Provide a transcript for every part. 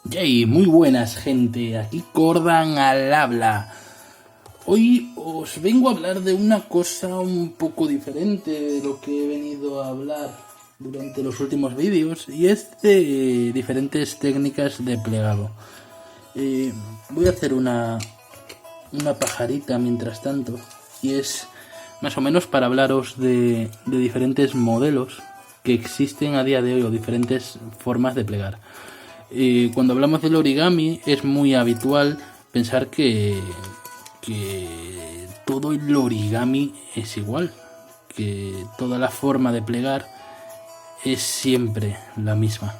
Yay, muy buenas gente, aquí Cordan al habla. Hoy os vengo a hablar de una cosa un poco diferente de lo que he venido a hablar durante los últimos vídeos, y es de diferentes técnicas de plegado. Voy a hacer una pajarita mientras tanto, y es más o menos para hablaros de diferentes modelos que existen a día de hoy, o diferentes formas de plegar. Cuando hablamos del origami es muy habitual pensar que todo el origami es igual, que toda la forma de plegar es siempre la misma.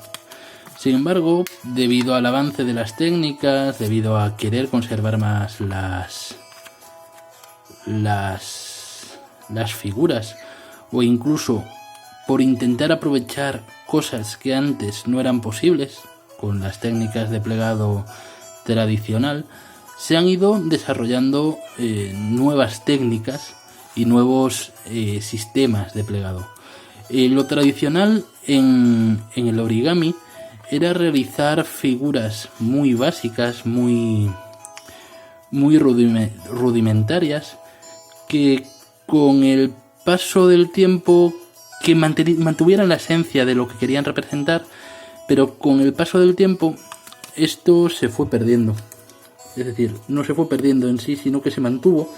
Sin embargo, debido al avance de las técnicas, debido a querer conservar más las figuras, o incluso por intentar aprovechar cosas que antes no eran posibles con las técnicas de plegado tradicional, se han ido desarrollando nuevas técnicas y nuevos sistemas de plegado. Lo tradicional en el origami era realizar figuras muy básicas, muy rudimentarias, que con el paso del tiempo que mantuvieran la esencia de lo que querían representar, pero con el paso del tiempo esto se fue perdiendo. Es decir, no se fue perdiendo en sí, sino que se mantuvo,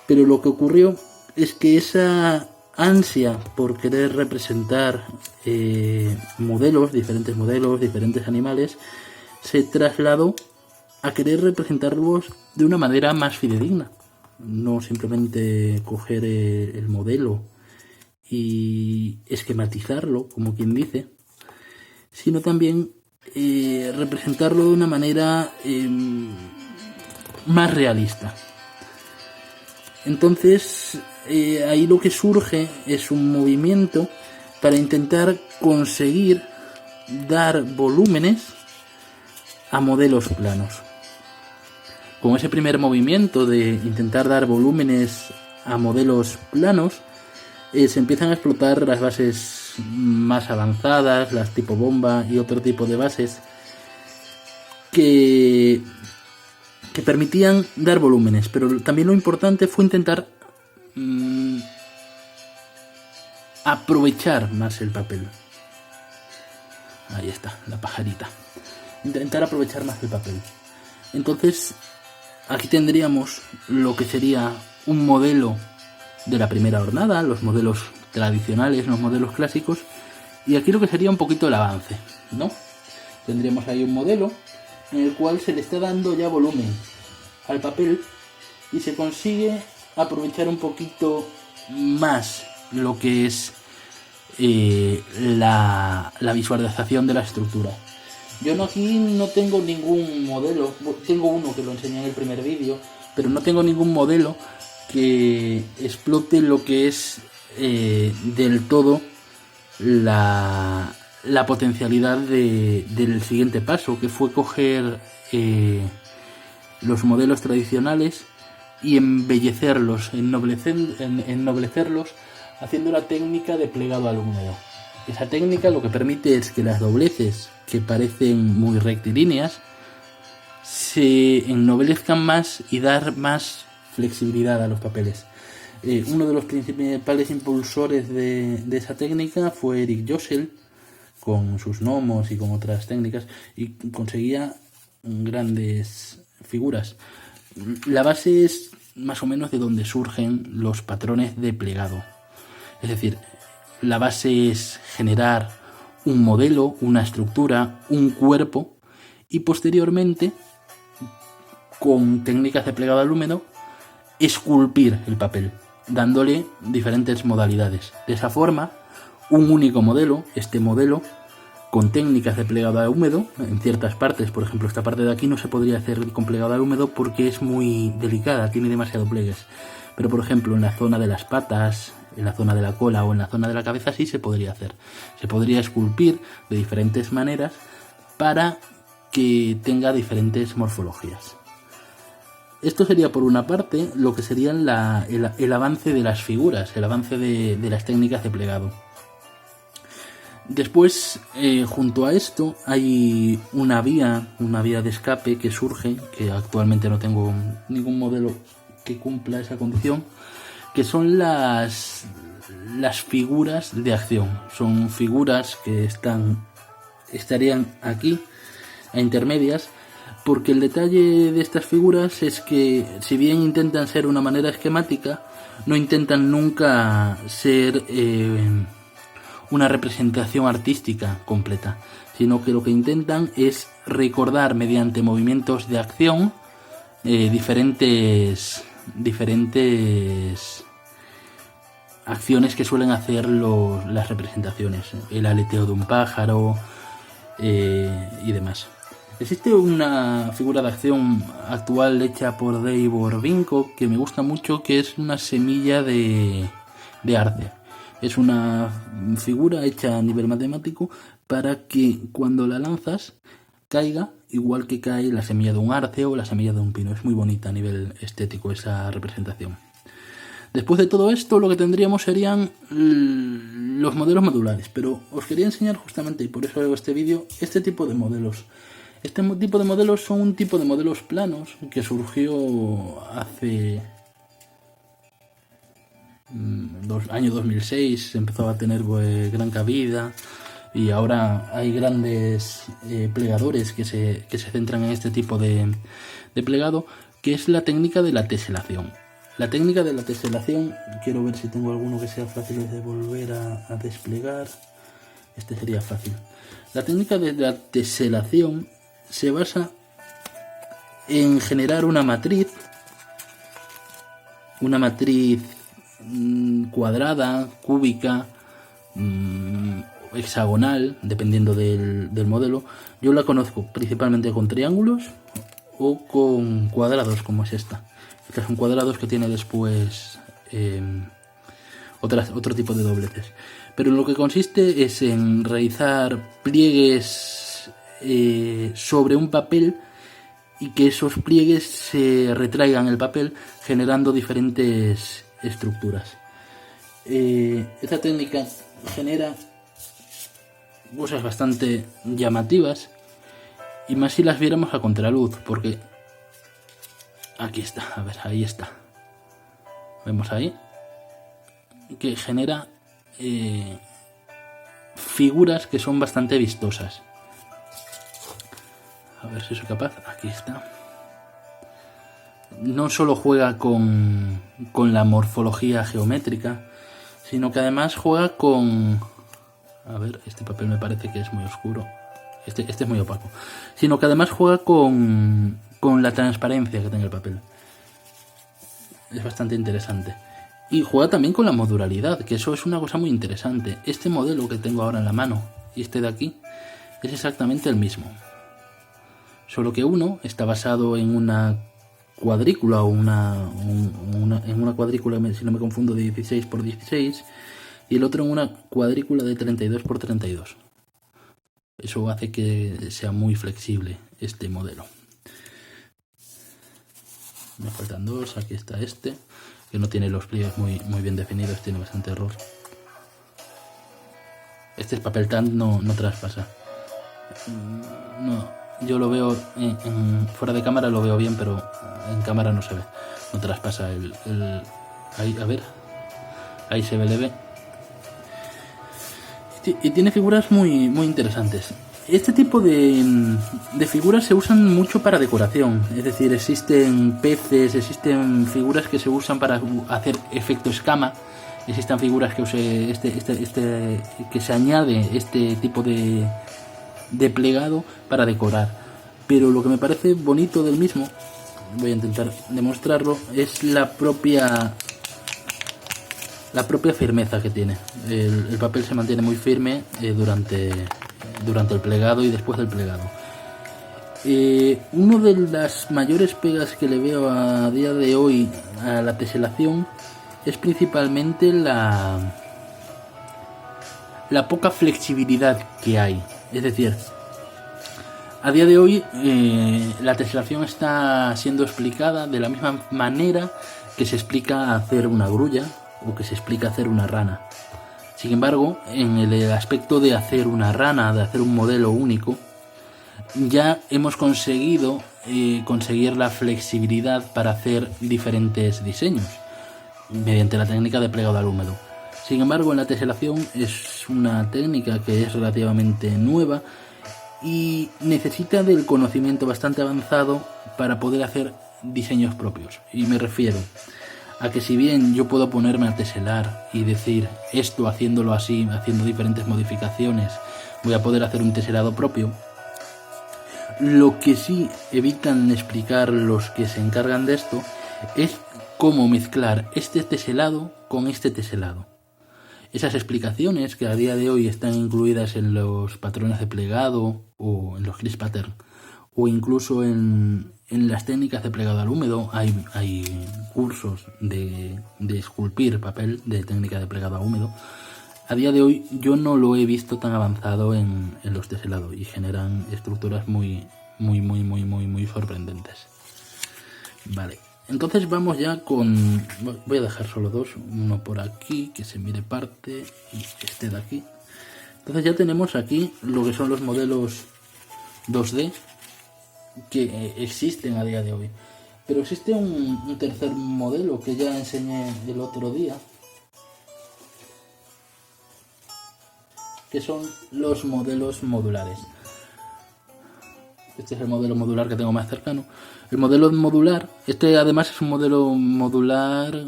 pero lo que ocurrió es que esa ansia por querer representar diferentes animales, se trasladó a querer representarlos de una manera más fidedigna. No simplemente coger el modelo y esquematizarlo, como quien dice, sino también representarlo de una manera más realista. Entonces, ahí lo que surge es un movimiento para intentar conseguir dar volúmenes a modelos planos. Con ese primer movimiento de intentar dar volúmenes a modelos planos, se empiezan a explotar las bases más avanzadas, las tipo bomba y otro tipo de bases que permitían dar volúmenes, pero también lo importante fue intentar aprovechar más el papel. Ahí está, la pajarita. Intentar aprovechar más el papel. Entonces, aquí tendríamos lo que sería un modelo de la primera hornada, los modelos tradicionales, los modelos clásicos, y aquí lo que sería un poquito el avance, ¿no? Tendríamos ahí un modelo en el cual se le está dando ya volumen al papel y se consigue aprovechar un poquito más lo que es la visualización de la estructura. Yo aquí no tengo ningún modelo, tengo uno que lo enseñé en el primer vídeo, pero no tengo ningún modelo que explote lo que es del todo la potencialidad del siguiente paso, que fue coger los modelos tradicionales y embellecerlos, ennoblecerlos, haciendo la técnica de plegado al húmedo. Esa técnica lo que permite es que las dobleces, que parecen muy rectilíneas, se ennoblezcan más y dar más flexibilidad a los papeles. Uno de los principales impulsores de esa técnica fue Eric Jossel, con sus gnomos y con otras técnicas, y conseguía grandes figuras. La base es más o menos de donde surgen los patrones de plegado. Es decir, la base es generar un modelo, una estructura, un cuerpo, y posteriormente, con técnicas de plegado al húmedo, esculpir el papel, dándole diferentes modalidades. De esa forma, un único modelo, este modelo, con técnicas de plegado al húmedo, en ciertas partes, por ejemplo esta parte de aquí no se podría hacer con plegado al húmedo porque es muy delicada, tiene demasiados pliegues, pero por ejemplo en la zona de las patas, en la zona de la cola o en la zona de la cabeza sí se podría hacer. Se podría esculpir de diferentes maneras para que tenga diferentes morfologías. Esto sería por una parte lo que sería el avance de las figuras, el avance de las técnicas de plegado. Después, junto a esto, hay una vía de escape que surge, que actualmente no tengo ningún modelo que cumpla esa condición, que son las figuras de acción. Son figuras que estarían aquí, a intermedias, porque el detalle de estas figuras es que, si bien intentan ser una manera esquemática, no intentan nunca ser una representación artística completa, sino que lo que intentan es recordar mediante movimientos de acción diferentes acciones que suelen hacer las representaciones, el aleteo de un pájaro y demás. Existe una figura de acción actual hecha por Dave Borbinko que me gusta mucho, que es una semilla de arce. Es una figura hecha a nivel matemático para que cuando la lanzas caiga igual que cae la semilla de un arce o la semilla de un pino. Es muy bonita a nivel estético esa representación. Después de todo esto, lo que tendríamos serían los modelos modulares, pero os quería enseñar justamente, y por eso hago este vídeo, este tipo de modelos. Este tipo de modelos son un tipo de modelos planos que surgió hace año 2006, empezó a tener gran cabida, y ahora hay grandes plegadores que se centran en este tipo de plegado, que es la técnica de la teselación. La técnica de la teselación, quiero ver si tengo alguno que sea fácil de volver a desplegar. Este sería fácil. La técnica de la teselación se basa en generar una matriz cuadrada, cúbica, hexagonal, dependiendo del modelo. Yo la conozco principalmente con triángulos o con cuadrados, como es esta. Estas son cuadrados que tiene después otro tipo de dobleces. Pero lo que consiste es en realizar pliegues sobre un papel y que esos pliegues se retraigan el papel generando diferentes estructuras. Esta técnica genera cosas bastante llamativas, y más si las viéramos a contraluz, porque aquí está, a ver, ahí está. Vemos ahí que genera figuras que son bastante vistosas. A ver si soy capaz. Aquí está. No solo juega con la morfología geométrica, sino que además juega con... A ver, este papel me parece que es muy oscuro. Este es muy opaco. Sino que además juega con la transparencia que tiene el papel. Es bastante interesante. Y juega también con la modularidad, que eso es una cosa muy interesante. Este modelo que tengo ahora en la mano y este de aquí es exactamente el mismo. Solo que uno está basado en una cuadrícula o en una cuadrícula, si no me confundo, de 16 por 16, y el otro en una cuadrícula de 32 por 32. Eso hace que sea muy flexible este modelo. Me faltan dos. Aquí está este, que no tiene los pliegues muy bien definidos, tiene bastante error. Este papel TAN no traspasa. No, yo lo veo fuera de cámara, lo veo bien, pero en cámara no se ve. No traspasa ahí, a ver, ahí se ve leve. Y tiene figuras muy interesantes. Este tipo de figuras se usan mucho para decoración, es decir, existen peces, existen figuras que se usan para hacer efecto escama, existen figuras que que se añade este tipo de plegado para decorar. Pero lo que me parece bonito del mismo, voy a intentar demostrarlo, es la propia firmeza que tiene. El papel se mantiene muy firme durante el plegado y después del plegado. Una de las mayores pegas que le veo a día de hoy a la teselación es principalmente la poca flexibilidad que hay. Es decir, a día de hoy la teselación está siendo explicada de la misma manera que se explica hacer una grulla o que se explica hacer una rana. Sin embargo, en el aspecto de hacer una rana, de hacer un modelo único, ya hemos conseguido conseguir la flexibilidad para hacer diferentes diseños mediante la técnica de plegado al húmedo. Sin embargo, en la teselación es una técnica que es relativamente nueva y necesita del conocimiento bastante avanzado para poder hacer diseños propios. Y me refiero a que si bien yo puedo ponerme a teselar y decir esto haciéndolo así, haciendo diferentes modificaciones, voy a poder hacer un teselado propio, lo que sí evitan explicar los que se encargan de esto es cómo mezclar este teselado con este teselado. Esas explicaciones que a día de hoy están incluidas en los patrones de plegado o en los crisp pattern o incluso en las técnicas de plegado al húmedo, hay cursos de esculpir papel de técnica de plegado a húmedo. A día de hoy yo no lo he visto tan avanzado en los teselados y generan estructuras muy sorprendentes. Vale, entonces vamos ya con... Voy a dejar solo dos, uno por aquí, que se mire parte, y este de aquí. Entonces ya tenemos aquí lo que son los modelos 2D que existen a día de hoy. Pero existe un tercer modelo que ya enseñé el otro día, que son los modelos modulares. Este es el modelo modular que tengo más cercano. El modelo modular, este además es un modelo modular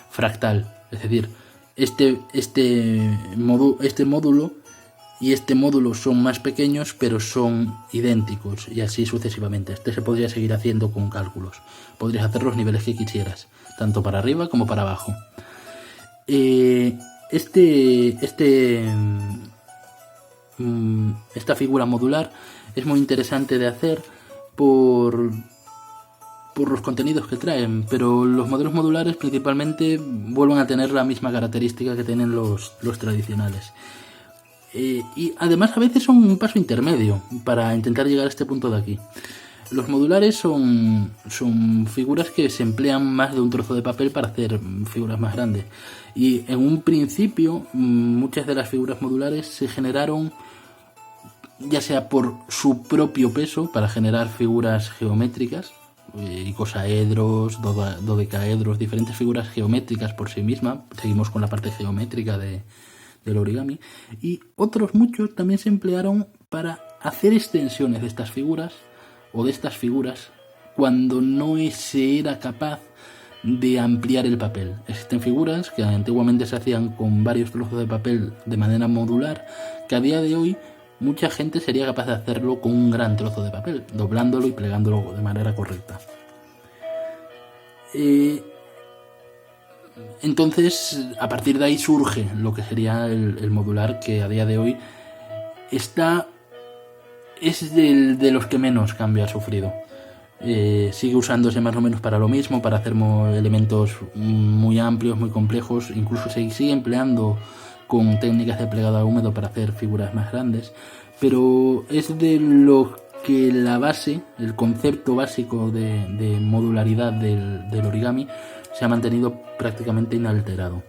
fractal. Es decir, este módulo y este módulo son más pequeños, pero son idénticos y así sucesivamente. Este se podría seguir haciendo con cálculos. Podrías hacer los niveles que quisieras, tanto para arriba como para abajo. Esta figura modular es muy interesante de hacer por los contenidos que traen, pero los modelos modulares principalmente vuelven a tener la misma característica que tienen los tradicionales. Y además a veces son un paso intermedio para intentar llegar a este punto de aquí. Los modulares son figuras que se emplean más de un trozo de papel para hacer figuras más grandes. Y en un principio muchas de las figuras modulares se generaron ya sea por su propio peso para generar figuras geométricas, icosaedros, dodecaedros, diferentes figuras geométricas por sí misma. Seguimos con la parte geométrica del origami. Y otros muchos también se emplearon para hacer extensiones de estas figuras o de estas figuras cuando no se era capaz de ampliar el papel. Existen figuras que antiguamente se hacían con varios trozos de papel de manera modular, que a día de hoy mucha gente sería capaz de hacerlo con un gran trozo de papel, doblándolo y plegándolo de manera correcta. Entonces, a partir de ahí surge lo que sería el modular, que a día de hoy es de los que menos cambio ha sufrido. Sigue usándose más o menos para lo mismo, para hacer elementos muy amplios, muy complejos. Incluso se sigue empleando con técnicas de plegado a húmedo para hacer figuras más grandes, pero es de lo que la base, el concepto básico de modularidad del origami se ha mantenido prácticamente inalterado,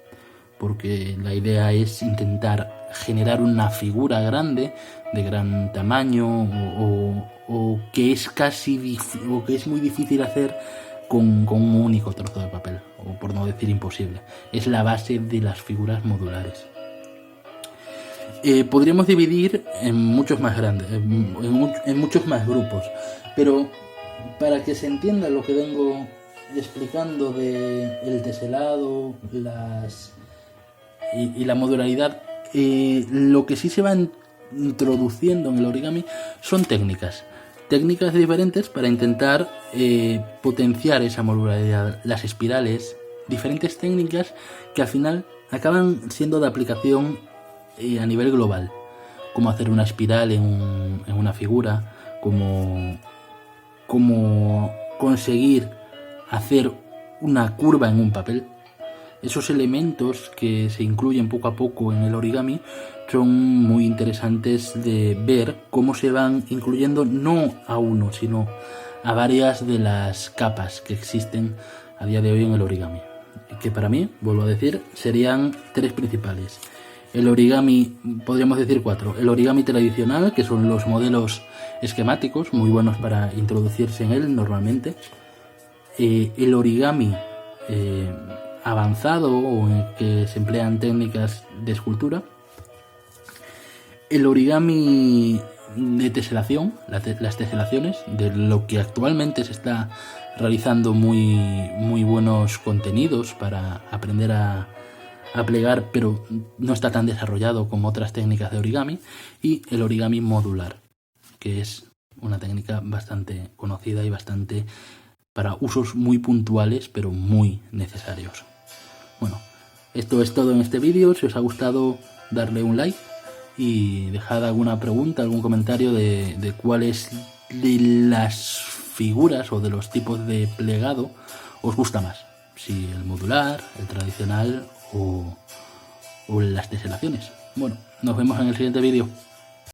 porque la idea es intentar generar una figura grande, de gran tamaño, o que es o que es muy difícil hacer con un único trozo de papel, o por no decir imposible. Es la base de las figuras modulares. Podríamos dividir en muchos más grandes, en muchos más grupos, pero para que se entienda lo que vengo explicando de el teselado y la modularidad, lo que sí se va introduciendo en el origami son técnicas diferentes para intentar potenciar esa modularidad, las espirales, diferentes técnicas que al final acaban siendo de aplicación a nivel global, como hacer una espiral en una figura, como conseguir hacer una curva en un papel. Esos elementos que se incluyen poco a poco en el origami son muy interesantes de ver cómo se van incluyendo, no a uno, sino a varias de las capas que existen a día de hoy en el origami. que para mí, vuelvo a decir, serían 3 principales. El origami, podríamos decir 4. El origami tradicional, que son los modelos esquemáticos, muy buenos para introducirse en él normalmente. El origami avanzado, o en que se emplean técnicas de escultura. El origami de teselación, las teselaciones, de lo que actualmente se está realizando muy buenos contenidos para aprender a plegar, pero no está tan desarrollado como otras técnicas de origami. Y el origami modular, que es una técnica bastante conocida y bastante para usos muy puntuales, pero muy necesarios. Bueno, esto es todo en este vídeo. Si os ha gustado, darle un like y dejad alguna pregunta, algún comentario de cuáles de las figuras o de los tipos de plegado os gusta más. Si el modular, el tradicional o las teselaciones. Bueno, nos vemos en el siguiente vídeo.